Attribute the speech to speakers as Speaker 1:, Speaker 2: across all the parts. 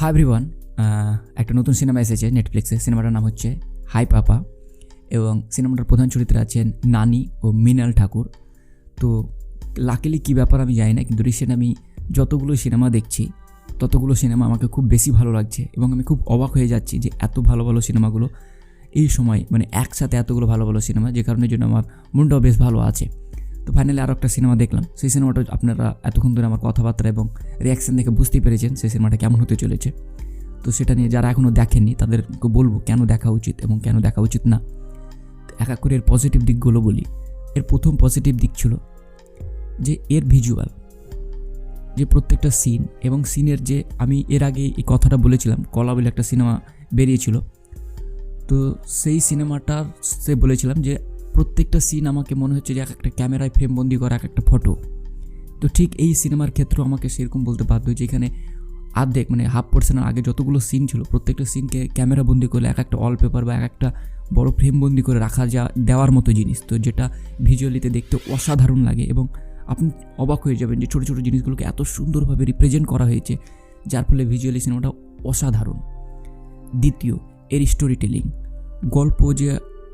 Speaker 1: Hi everyone, একটা নতুন cinema এসেছে নেটফ্লিক্সে। সিনেমাটার নাম হচ্ছে হাই পাপা এবং সিনেমাটার প্রধান চরিত্রে আছেন নানি ও মৃণাল ঠাকুর। তো লাকিলি কী ব্যাপার আমি জানি না, কিন্তু রিসেন্ট আমি যতগুলো সিনেমা দেখছি ততগুলো সিনেমা আমাকে খুব বেশি ভালো লাগছে এবং আমি খুব অবাক হয়ে যাচ্ছি যে এত ভালো ভালো সিনেমাগুলো এই সময়, মানে একসাথে এতগুলো ভালো ভালো সিনেমা, যে কারণের জন্য আমার মনটাও বেশ ভালো আছে। তো ফাইনালি আরও একটা সিনেমা দেখলাম। সেই সিনেমাটা আপনারা এতক্ষণ ধরে আমার কথাবার্তা এবং রিয়াকশান দেখে বুঝতেই পেরেছেন সেই সিনেমাটা কেমন হতে চলেছে। তো সেটা নিয়ে যারা এখনও দেখেননি তাদেরকে বলবো কেন দেখা উচিত এবং কেন দেখা উচিত না। এক এক করে এর পজিটিভ দিকগুলো বলি। এর প্রথম পজিটিভ দিক ছিল যে এর ভিজুয়াল, যে প্রত্যেকটা সিন এবং সিনের যে, আমি এর আগে এই কথাটা বলেছিলাম, কলা বলে একটা সিনেমা বেরিয়েছিল, তো সেই সিনেমাটার সে বলেছিলাম যে প্রত্যেকটা সিন আমাকে মনে হচ্ছে যে এক একটা ক্যামেরায় ফ্রেমবন্দি করা এক একটা ফটো। তো ঠিক এই সিনেমার ক্ষেত্রেও আমাকে সেরকম বলতে বাধ্য হয়েছে। এখানে আর্ধেক মানে হাফ পার্সেন্টের আগে যতগুলো সিন ছিল প্রত্যেকটা সিনকে ক্যামেরাবন্দি করে এক একটা ওয়ালপেপার বা এক একটা বড় ফ্রেমবন্দি করে রাখা দেওয়ার মতো জিনিস, তো যেটা ভিজুয়ালিতে দেখতে অসাধারণ লাগে এবং আপনি অবাক হয়ে যাবেন যে ছোটো ছোটো জিনিসগুলোকে এত সুন্দরভাবে রিপ্রেজেন্ট করা হয়েছে, যার ফলে ভিজুয়ালি সিনেমাটা অসাধারণ। দ্বিতীয়, এর স্টোরি টেলিং। গল্প যে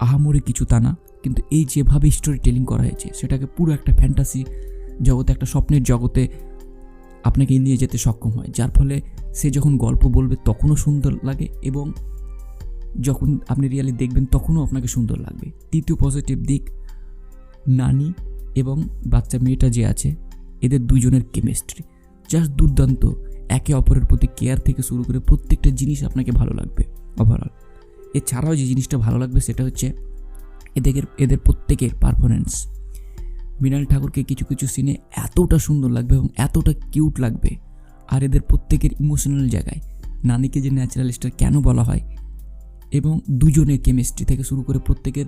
Speaker 1: আহামরি কিছু তা না, কিন্তু এই যেভাবে স্টোরি টেলিং করা হয়েছে সেটাকে পুরো একটা ফ্যান্টাসি জগতে, একটা স্বপ্নের জগতে আপনাকে নিয়ে যেতে সক্ষম হয়, যার ফলে সে যখন গল্প বলবে তখনও সুন্দর লাগে এবং যখন আপনি রিয়ালি দেখবেন তখনও আপনাকে সুন্দর লাগবে। তৃতীয় পজিটিভ দিক, নানি এবং বাচ্চা মেয়েটা যে আছে এদের দুজনের কেমিস্ট্রি জাস্ট দুর্দান্ত। একে অপরের প্রতি কেয়ার থেকে শুরু করে প্রত্যেকটা জিনিস আপনাকে ভালো লাগবে ওভারঅল। এছাড়াও যে জিনিসটা ভালো লাগবে সেটা হচ্ছে এদের প্রত্যেকের পারফরমেন্স। মৃণাল ঠাকুরকে কিছু কিছু সিনে এতটা সুন্দর লাগবে এবং এতটা কিউট লাগবে, আর এদের প্রত্যেকের ইমোশনাল জায়গায় নানিকে যে ন্যাচারাল স্টার কেন বলা হয় এবং দুজনের কেমিস্ট্রি থেকে শুরু করে প্রত্যেকের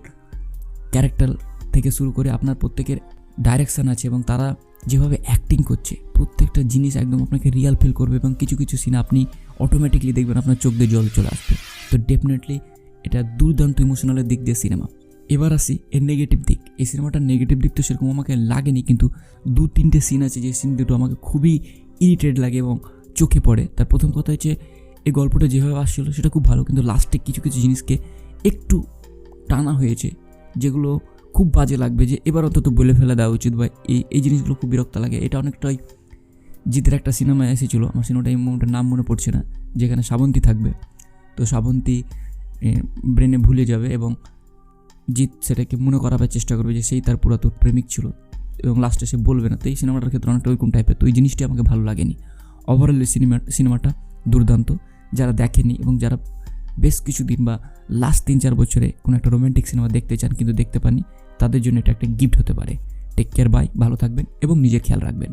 Speaker 1: ক্যারেক্টার থেকে শুরু করে আপনার প্রত্যেকের ডাইরেকশান আছে এবং তারা যেভাবে অ্যাক্টিং করছে প্রত্যেকটা জিনিস একদম আপনাকে রিয়াল ফিল করবে এবং কিছু কিছু সিনে আপনি অটোমেটিকলি দেখবেন আপনার চোখ দিয়ে জল চলে আসবে। তো ডেফিনেটলি এটা দুর্দান্ত ইমোশনালের দিক দিয়ে সিনেমা। এবার আসি এর নেগেটিভ দিক। এই সিনেমাটার নেগেটিভ দিক তো সেরকম আমাকে লাগেনি, কিন্তু 2-3টে সিন আছে যে সিন দুটো আমাকে খুবই ইরিটেট লাগে এবং চোখে পড়ে। তার প্রথম কথা হচ্ছে এই গল্পটা যেভাবে আসছিল সেটা খুব ভালো, কিন্তু লাস্টে কিছু কিছু জিনিসকে একটু টানা হয়েছে যেগুলো খুব বাজে লাগবে, যে এবার অন্তত বলে ফেলে দেওয়া উচিত, বা এই জিনিসগুলো খুব বিরক্ত লাগে। এটা অনেকটাই জিতের একটা সিনেমা এসেছিলো, আমার সিনেমাটা এই মুহূর্তে নাম মনে পড়ছে না, যেখানে শ্রাবন্তী থাকবে। তো শ্রাবন্তী ব্রেনে ভুলে যাবে এবং জিৎ সেটাকে মনে করাবার চেষ্টা করবে যে সেই তার পুরাতন প্রেমিক ছিল এবং লাস্টে সে বলবে না। তো এই সিনেমাটার ক্ষেত্রে অনেকটা ওইরকম টাইপের। তো এই জিনিসটি আমাকে ভালো লাগেনি। ওভারঅল এই সিনেমাটা দুর্দান্ত। যারা দেখেনি এবং যারা বেশ কিছুদিন বা লাস্ট 3-4 বছরে কোনো একটা রোম্যান্টিক সিনেমা দেখতে চান কিন্তু দেখতে পাননি, তাদের জন্য এটা একটা গিফট হতে পারে। টেক কেয়ার, বাই, ভালো থাকবেন এবং নিজের খেয়াল রাখবেন।